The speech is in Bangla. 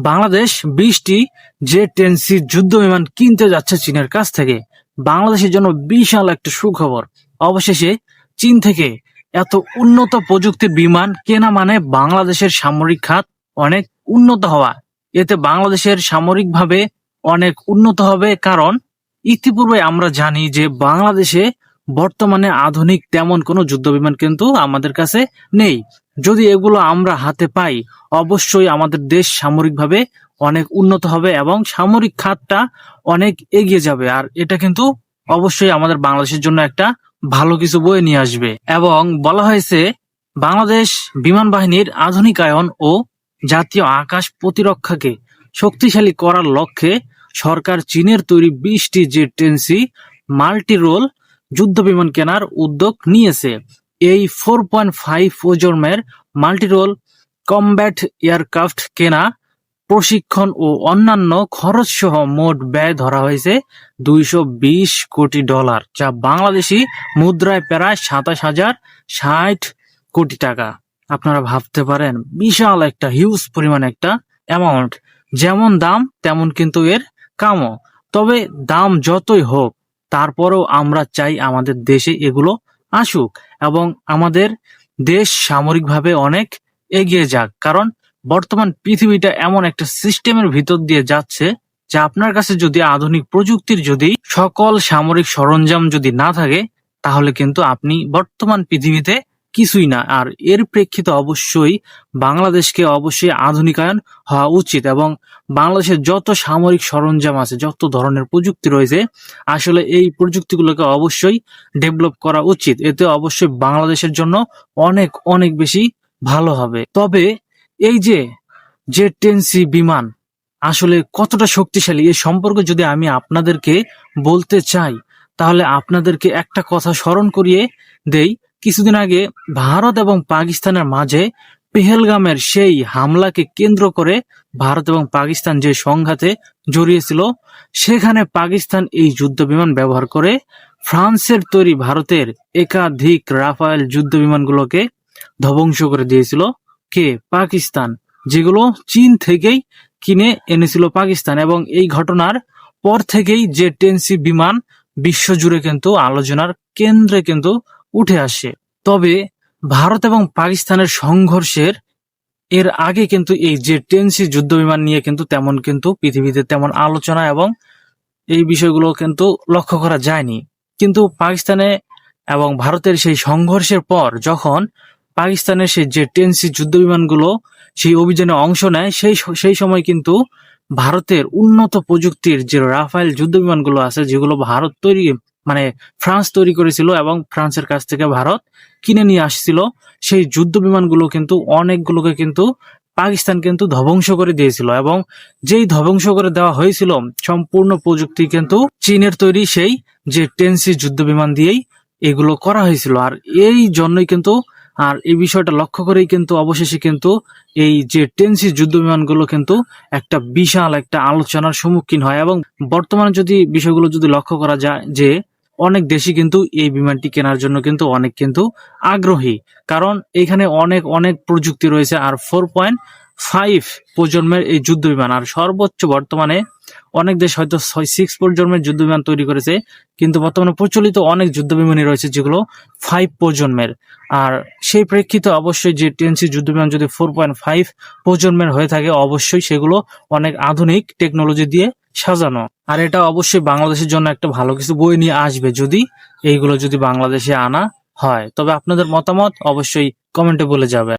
বাংলাদেশ 20টি জে-10সি যুদ্ধ বিমান কিনতে যাচ্ছে চীনের কাছ থেকে। বাংলাদেশের জন্য বিশাল একটা সুখবর। অবশেষে চীন থেকে এত উন্নত প্রযুক্তির বিমান কেনা মানে বাংলাদেশের সামরিক খাত অনেক উন্নত হওয়া। এতে বাংলাদেশের সামরিকভাবে অনেক উন্নত হবে, কারণ ইতিপূর্বে আমরা জানি যে বাংলাদেশে বর্তমানে আধুনিক তেমন কোনো যুদ্ধ বিমান কিন্তু আমাদের কাছে নেই। যদি এগুলো আমরা হাতে পাই, অবশ্যই আমাদের দেশ সামরিকভাবে অনেক উন্নত হবে এবং সামরিক খাতটা অনেক এগিয়ে যাবে। আর এটা কিন্তু অবশ্যই আমাদের বাংলাদেশের জন্য একটা ভালো কিছু বয়ে নিয়ে আসবে। এবং বলা হয়েছে বাংলাদেশ বিমান বাহিনীর আধুনিকায়ন ও জাতীয় আকাশ প্রতিরক্ষাকে শক্তিশালী করার লক্ষ্যে সরকার চীনের তৈরি 20টি জে-10সি মাল্টি রোল যুদ্ধ বিমান কেনার উদ্যোগ নিয়েছে। এই 4.5 প্রজন্মের মাল্টিরোল কমব্যাট এয়ারক্রাফট কেনা, প্রশিক্ষণ ও অন্যান্য খরচ সহ মোট ব্যয় ধরা হয়েছে $220 কোটি, যা বাংলাদেশি মুদ্রায় প্রায় 27,060 কোটি টাকা। আপনারা ভাবতে পারেন বিশাল একটা হিউজ পরিমাণ একটা অ্যামাউন্ট। যেমন দাম তেমন কিন্তু এর কামও। তবে দাম যতই হোক, তারপরেও আমরা চাই আমাদের দেশে এগুলো আসুক এবং আমাদের দেশ সামরিকভাবে অনেক এগিয়ে যাক। কারণ বর্তমান পৃথিবীটা এমন একটা সিস্টেমের ভিতর দিয়ে যাচ্ছে যে আপনার কাছে যদি আধুনিক প্রযুক্তির যদি সকল সামরিক সরঞ্জাম যদি না থাকে, তাহলে কিন্তু আপনি বর্তমান পৃথিবীতে কিছুই না। আর এর প্রেক্ষিতে অবশ্যই বাংলাদেশকে অবশ্যই আধুনিকায়ন হওয়া উচিত এবং বাংলাদেশের যত সামরিক সরঞ্জাম আছে, যত ধরনের প্রযুক্তি রয়েছে, আসলে এই প্রযুক্তিগুলোকে অবশ্যই ডেভেলপ করা উচিত। এতে অবশ্যই বাংলাদেশের জন্য অনেক অনেক বেশি ভালো হবে। তবে এই যে জে-10সি বিমান আসলে কতটা শক্তিশালী এ সম্পর্কে যদি আমি আপনাদেরকে বলতে চাই, তাহলে আপনাদেরকে একটা কথা স্মরণ করিয়ে দেই। কিছুদিন আগে ভারত এবং পাকিস্তানের মাঝে পেহেলগামের সেই হামলাকে কেন্দ্র করে ভারত এবং পাকিস্তান যে সংঘাতে জড়িয়েছিল, সেখানে পাকিস্তান এই যুদ্ধ বিমান ব্যবহার করে ফ্রান্সের তৈরি ভারতের একাধিক রাফায়েল যুদ্ধ বিমানগুলোকে ধ্বংস করে দিয়েছিল কে? পাকিস্তান, যেগুলো চীন থেকেই কিনে এনেছিল পাকিস্তান। এবং এই ঘটনার পর থেকেই জে-10সি বিমান বিশ্বজুড়ে কিন্তু আলোচনার কেন্দ্রে কিন্তু উঠে আসে। তবে ভারত এবং পাকিস্তানের সংঘর্ষের এর আগে কিন্তু এই জে-10সি যুদ্ধ বিমান নিয়ে কিন্তু তেমন কিন্তু পৃথিবীতে তেমন আলোচনা এবং এই বিষয়গুলো কিন্তু লক্ষ্য করা যায়নি। কিন্তু পাকিস্তানে এবং ভারতের সেই সংঘর্ষের পর যখন পাকিস্তানের সেই জে-10সি যুদ্ধ বিমানগুলো সেই অভিযানে অংশ নেয়, সেই সময় কিন্তু ভারতের উন্নত প্রযুক্তির যে রাফায়েল যুদ্ধ বিমানগুলো আছে, যেগুলো ভারত তৈরি মানে ফ্রান্স তৈরি করেছিল এবং ফ্রান্সের কাছ থেকে ভারত কিনে নিয়ে আসছিল, সেই যুদ্ধ বিমানগুলো কিন্তু অনেকগুলোকে কিন্তু পাকিস্তান কিন্তু ধ্বংস করে দিয়েছিল। এবং যেই ধ্বংস করে দেওয়া হয়েছিল, সম্পূর্ণ প্রযুক্তি কিন্তু চীনের তৈরি সেই জে-10সি যুদ্ধ বিমান দিয়েই এগুলো করা হয়েছিল। আর এই জন্যই কিন্তু আর এই বিষয়টা লক্ষ্য করেই কিন্তু অবশেষে কিন্তু এই জে-10সি যুদ্ধ বিমানগুলো কিন্তু একটা বিশাল একটা আলোচনার সম্মুখীন হয়। এবং বর্তমানে যদি বিষয়গুলো যদি লক্ষ্য করা যায়, যে অনেক দেশই কিন্তু এই বিমানটি কেনার জন্য কিন্তু অনেক কিন্তু আগ্রহী, কারণ এখানে অনেক অনেক প্রযুক্তি রয়েছে। আর 4.5 প্রজন্মের এই যুদ্ধ বিমান, আর সর্বোচ্চ বর্তমানে অনেক দেশ হয়তো 6 প্রজন্মের যুদ্ধ বিমান তৈরি করেছে, কিন্তু বর্তমানে প্রচলিত অনেক যুদ্ধ বিমানই রয়েছে যেগুলো 5 প্রজন্মের। আর সেই প্রেক্ষিতে অবশ্যই জে-10সি যুদ্ধ বিমান যদি 4.5 প্রজন্মের হয়ে থাকে, অবশ্যই সেগুলো অনেক আধুনিক টেকনোলজি দিয়ে সাজানো। আর এটা অবশ্যই বাংলাদেশের জন্য একটা ভালো কিছু বয়ে নিয়ে আসবে যদি এইগুলো যদি বাংলাদেশে আনা হয়। তবে আপনাদের মতামত অবশ্যই কমেন্টে বলে যাবেন।